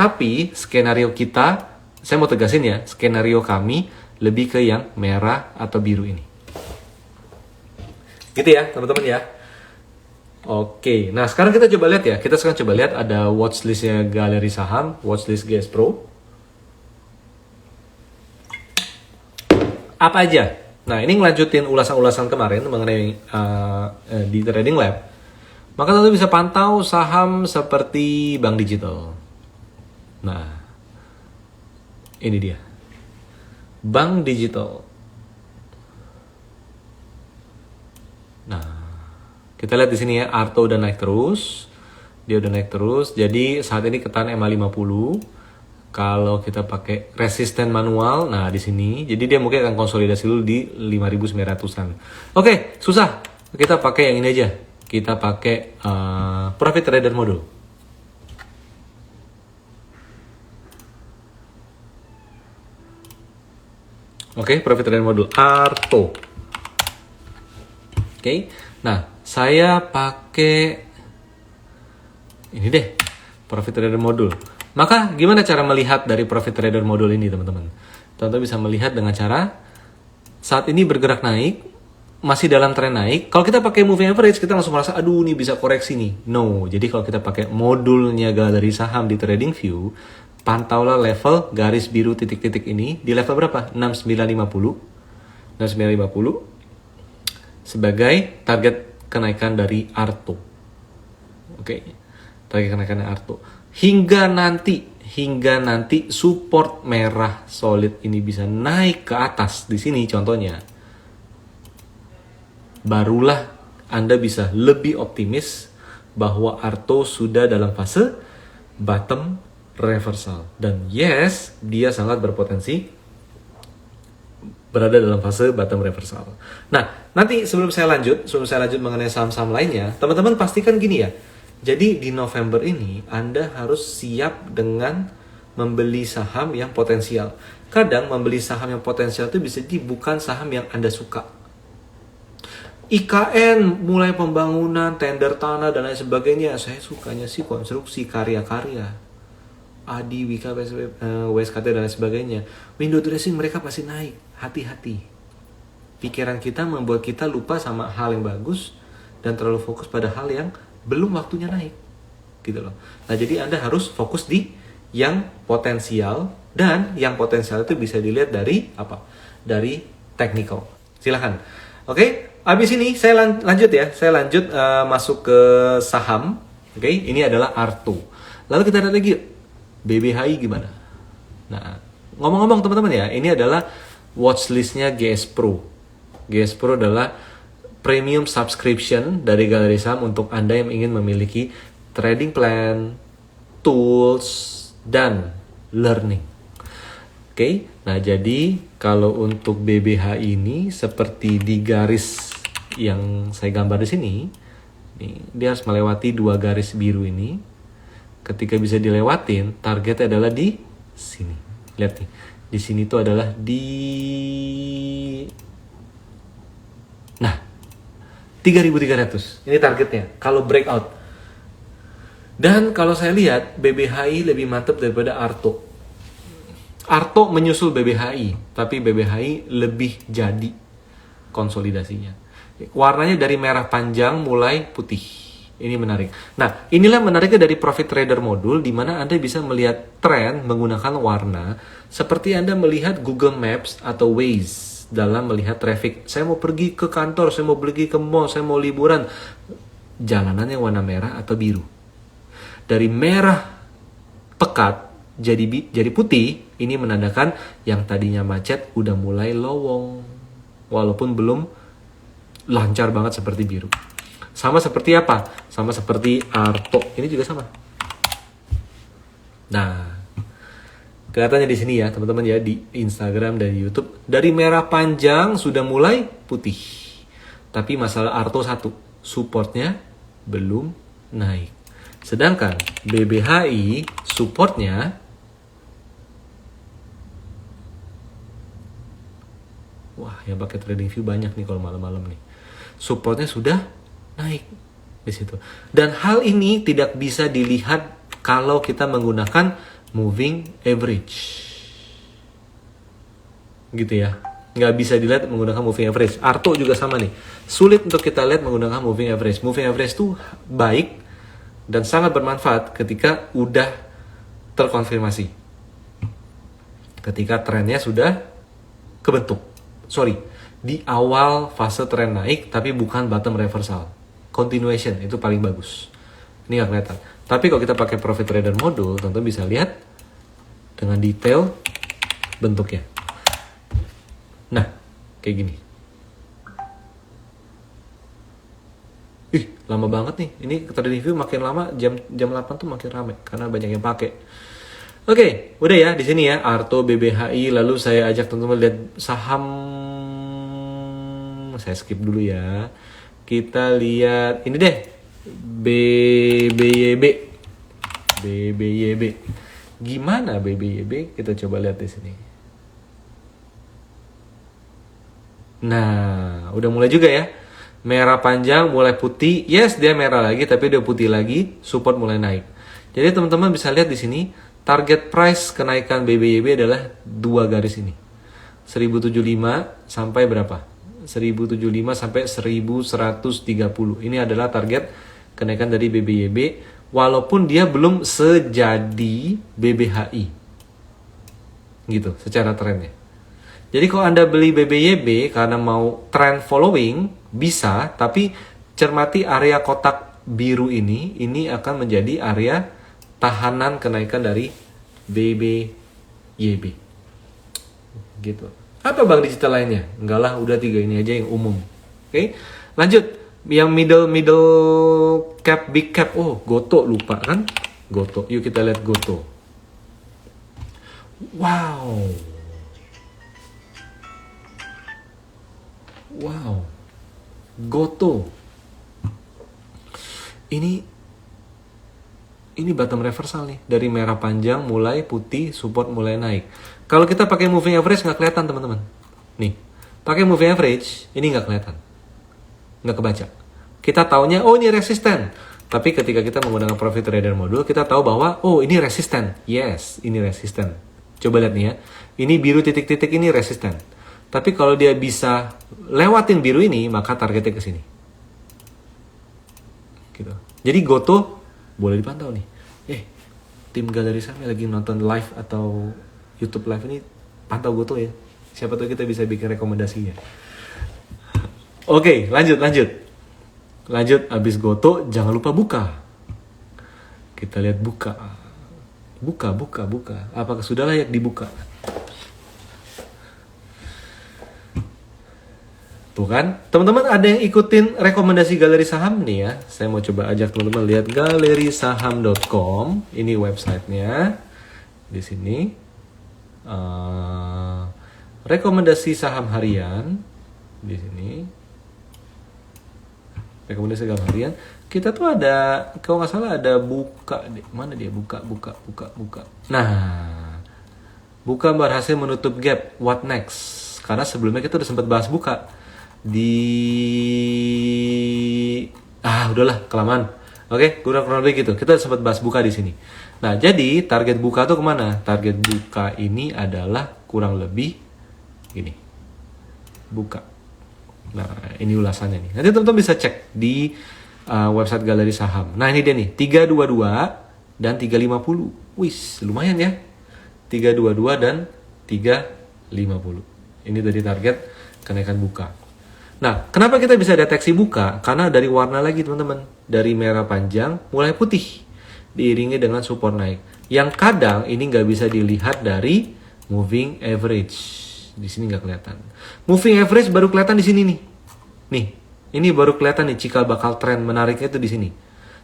Tapi skenario kita, saya mau tegasin ya, skenario kami lebih ke yang merah atau biru ini. Gitu ya teman-teman ya. Oke, nah sekarang kita coba lihat ya. Kita sekarang coba lihat ada watchlistnya galeri saham, watchlist GS Pro. Apa aja? Nah ini ngelanjutin ulasan-ulasan kemarin mengenai di Trading Lab. Maka tentu bisa pantau saham seperti Bank Digital. Nah, ini dia. Bank Digital. Nah, kita lihat di sini ya, Arto udah naik terus. Dia udah naik terus. Jadi saat ini ketahan MA50. Kalau kita pakai resisten manual, nah di sini, jadi dia mungkin akan konsolidasi dulu di 5.900-an. Oke, susah. Kita pakai yang ini aja. Kita pakai Profit Trader Module. Oke, Profit Trader Module Arto. Oke, nah saya pakai ini deh, Profit Trader Module. Maka gimana cara melihat dari Profit Trader Module ini teman-teman? Teman-teman bisa melihat dengan cara saat ini bergerak naik, masih dalam tren naik. Kalau kita pakai moving average, kita langsung merasa aduh ini bisa koreksi nih. No, jadi kalau kita pakai modulnya galeri saham di TradingView, pantaulah level garis biru titik-titik ini di level berapa? 6950. 6950 sebagai target kenaikan dari Arto. Oke. Target kenaikan Arto. Hingga nanti support merah solid ini bisa naik ke atas di sini contohnya. Barulah Anda bisa lebih optimis bahwa Arto sudah dalam fase bottom reversal. Dan yes, dia sangat berpotensi berada dalam fase bottom reversal. Nah, nanti sebelum saya lanjut mengenai saham-saham lainnya, teman-teman pastikan gini ya. Jadi di November ini Anda harus siap dengan membeli saham yang potensial. Kadang membeli saham yang potensial itu bisa jadi bukan saham yang Anda suka. IKN mulai pembangunan, tender tanah dan lain sebagainya. Saya sukanya sih konstruksi, karya-karya. Adi, Wika, WSKT dan lain sebagainya. Window dressing mereka pasti naik. Hati-hati. Pikiran kita membuat kita lupa sama hal yang bagus dan terlalu fokus pada hal yang belum waktunya naik. Gitu loh. Nah, jadi Anda harus fokus di yang potensial, dan yang potensial itu bisa dilihat dari apa? Dari technical. Silahkan. Oke, habis ini saya lanjut ya. Saya lanjut masuk ke saham. Oke, ini adalah Arto. Lalu kita lihat lagi BBHI gimana? Nah, ngomong-ngomong teman-teman ya, ini adalah watchlistnya GS Pro. GS Pro adalah premium subscription dari galeri saham untuk Anda yang ingin memiliki trading plan, tools, dan learning. Oke, nah jadi kalau untuk BBH ini seperti di garis yang saya gambar di sini, nih, dia harus melewati dua garis biru ini. Ketika bisa dilewatin, targetnya adalah di sini. Lihat nih, di sini tuh adalah di 3.300. Ini targetnya kalau breakout. Dan kalau saya lihat BBHI lebih mantap daripada Arto. Arto menyusul BBHI, tapi BBHI lebih jadi konsolidasinya. Warnanya dari merah panjang mulai putih. Ini menarik. Nah, inilah menariknya dari Profit Trader Module, di mana Anda bisa melihat tren menggunakan warna seperti Anda melihat Google Maps atau Waze dalam melihat traffic. Saya mau pergi ke kantor, saya mau pergi ke mall, saya mau liburan. Jalanannya warna merah atau biru. Dari merah pekat jadi putih, ini menandakan yang tadinya macet udah mulai lowong. Walaupun belum lancar banget seperti biru. Sama seperti apa? Sama seperti Arto. Ini juga sama. Nah, kelihatannya di sini ya teman-teman ya, di Instagram dan YouTube dari merah panjang sudah mulai putih. Tapi masalah Arto satu, supportnya belum naik. Sedangkan BBHI supportnya wah, yang pakai TradingView banyak nih kalau malam-malam nih. Supportnya sudah naik di situ. Dan hal ini tidak bisa dilihat kalau kita menggunakan moving average. Gitu ya. Nggak bisa dilihat menggunakan moving average. Arto juga sama nih. Sulit untuk kita lihat menggunakan moving average. Moving average itu baik dan sangat bermanfaat ketika udah terkonfirmasi. Ketika trennya sudah kebentuk. Di awal fase tren naik tapi bukan bottom reversal. Continuation itu paling bagus. Ini nggak kelihatan. Tapi kalau kita pakai profit trader modul, teman-teman bisa lihat dengan detail bentuknya. Nah, kayak gini. Ih, lama banget nih. Ini kita review makin lama, jam 8 tuh makin ramai karena banyak yang pakai. Oke, udah ya di sini ya Arto, BBHI, lalu saya ajak teman-teman lihat saham. Saya skip dulu ya. Kita lihat ini deh. BBYB. Gimana BBYB? Kita coba lihat di sini. Nah, udah mulai juga ya. Merah panjang, mulai putih. Yes, dia merah lagi, tapi dia putih lagi. Support mulai naik. Jadi teman-teman bisa lihat di sini, target price kenaikan BBYB adalah 2 garis ini. 1075 sampai berapa? 1075 sampai 1130. Ini adalah target kenaikan dari BBYB. Walaupun dia belum sejadi BBHI. Gitu, secara trennya. Jadi kalau Anda beli BBYB karena mau trend following, bisa, tapi cermati area kotak biru ini akan menjadi area tahanan kenaikan dari BBYB. Gitu. Apa bank digital lainnya? Enggak lah, udah 3 ini aja yang umum. Oke, lanjut. Yang middle cap, big cap. Oh, Goto lupa kan? Goto. Yuk kita lihat Goto. Wow, Goto. Ini bottom reversal nih. Dari merah panjang mulai putih, support mulai naik. Kalau kita pakai moving average nggak kelihatan teman-teman. Nih, pakai moving average ini nggak kelihatan, nggak kebaca. Kita taunya oh ini resisten. Tapi ketika kita menggunakan profit trader modul, kita tahu bahwa oh ini resisten. Yes, ini resisten. Coba lihat nih ya. Ini biru titik-titik ini resisten. Tapi kalau dia bisa lewatin biru ini, maka targetnya ke sini. Gitu. Jadi Goto boleh dipantau nih. Tim Galeri Saham lagi nonton live atau YouTube live ini, pantau Goto ya. Siapa tahu kita bisa bikin rekomendasinya. Oke, lanjut. Lanjut, abis Goto jangan lupa buka. Kita lihat buka. Buka. Apakah sudah layak dibuka? Tuh kan, teman-teman ada yang ikutin rekomendasi Galeri Saham nih ya. Saya mau coba ajak teman-teman lihat galerisaham.com. Ini websitenya. Di sini rekomendasi saham harian. Di sini rekomendasi saham harian. Kita tuh ada, kalau nggak salah ada buka. Mana dia buka. Nah, buka berhasil menutup gap. What next? Karena sebelumnya kita udah sempat bahas buka. Udahlah kelamaan. Oke, kurang lebih gitu. Kita sempat bahas buka di sini. Nah, jadi target buka tuh kemana? Target buka ini adalah kurang lebih gini. Buka. Nah, ini ulasannya nih. Nanti teman-teman bisa cek di website Galeri Saham. Nah, ini dia nih, 322 dan 350. Wis, lumayan ya. 322 dan 350. Ini dari target kenaikan buka. Nah, kenapa kita bisa deteksi buka? Karena dari warna lagi teman-teman. Dari merah panjang mulai putih. Diiringi dengan support naik. Yang kadang ini nggak bisa dilihat dari moving average. Di sini nggak kelihatan. Moving average baru kelihatan di sini nih. Nih, ini baru kelihatan nih cikal bakal tren menariknya itu di sini.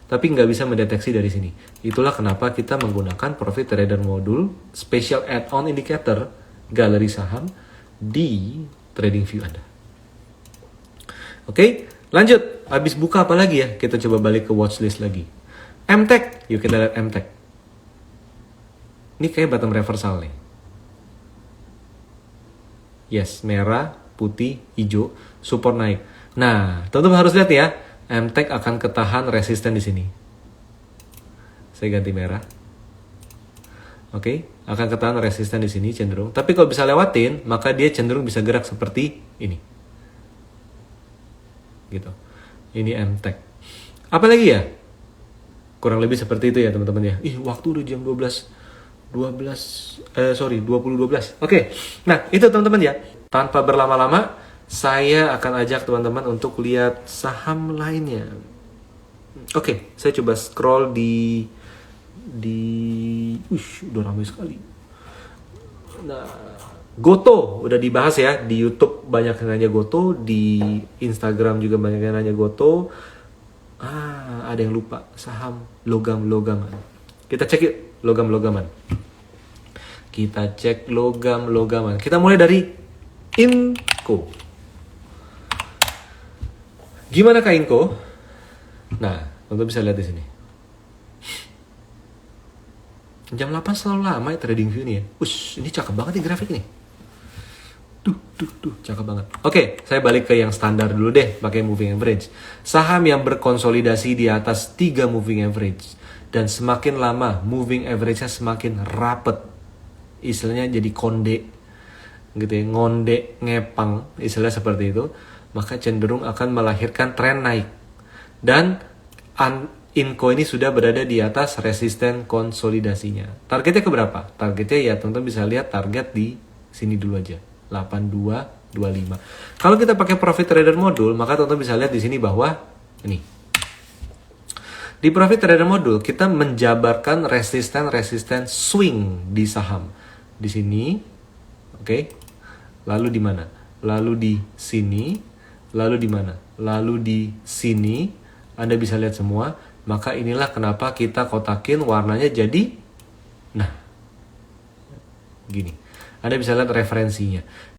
Tapi nggak bisa mendeteksi dari sini. Itulah kenapa kita menggunakan profit trader modul special add-on indicator Galeri Saham di TradingView Anda. Oke, lanjut. Habis buka apa lagi ya? Kita coba balik ke watchlist lagi. MTech. Yuk kita lihat MTech. Ini kayak bottom reversal nih. Yes, merah, putih, hijau, support naik. Nah, teman-teman harus lihat ya. MTech akan ketahan resisten di sini. Saya ganti merah. Oke, akan ketahuan resisten di sini cenderung. Tapi kalau bisa lewatin, maka dia cenderung bisa gerak seperti ini. Gitu. Ini MTEK. Apa lagi ya? Kurang lebih seperti itu ya teman-teman ya. Waktu udah jam 20:12. Oke. Nah, itu teman-teman ya. Tanpa berlama-lama, saya akan ajak teman-teman untuk lihat saham lainnya. Oke, saya coba scroll udah ramai sekali. Nah, Goto udah dibahas ya di YouTube, banyak yang nanya Goto, di Instagram juga banyak yang nanya Goto. Ada yang lupa saham logam-logaman. Kita cek yuk logam-logaman. Kita cek logam-logaman. Kita mulai dari Inco. Gimana Kak Inco? Nah, teman-teman bisa lihat di sini. Jam 8 selalu lama ya trading view nih ya. Ini cakep banget nih grafik nih. Cakep banget. Oke, saya balik ke yang standar dulu deh, pakai moving average. Saham yang berkonsolidasi di atas 3 moving average dan semakin lama moving average-nya semakin rapet. Istilahnya jadi konde. Gitu ya, ngonde, ngepang, istilah seperti itu, maka cenderung akan melahirkan tren naik. Dan Inco ini sudah berada di atas resisten konsolidasinya. Targetnya ke berapa? Targetnya ya teman-teman bisa lihat target di sini dulu aja. 8225. Kalau kita pakai profit trader modul, maka teman-teman bisa lihat di sini bahwa ini. Di profit trader modul kita menjabarkan resisten swing di saham. Di sini. Oke. Lalu di mana? Lalu di sini. Lalu di mana? Lalu di sini. Anda bisa lihat semua. Maka inilah kenapa kita kotakin warnanya jadi gini. Anda bisa lihat referensinya.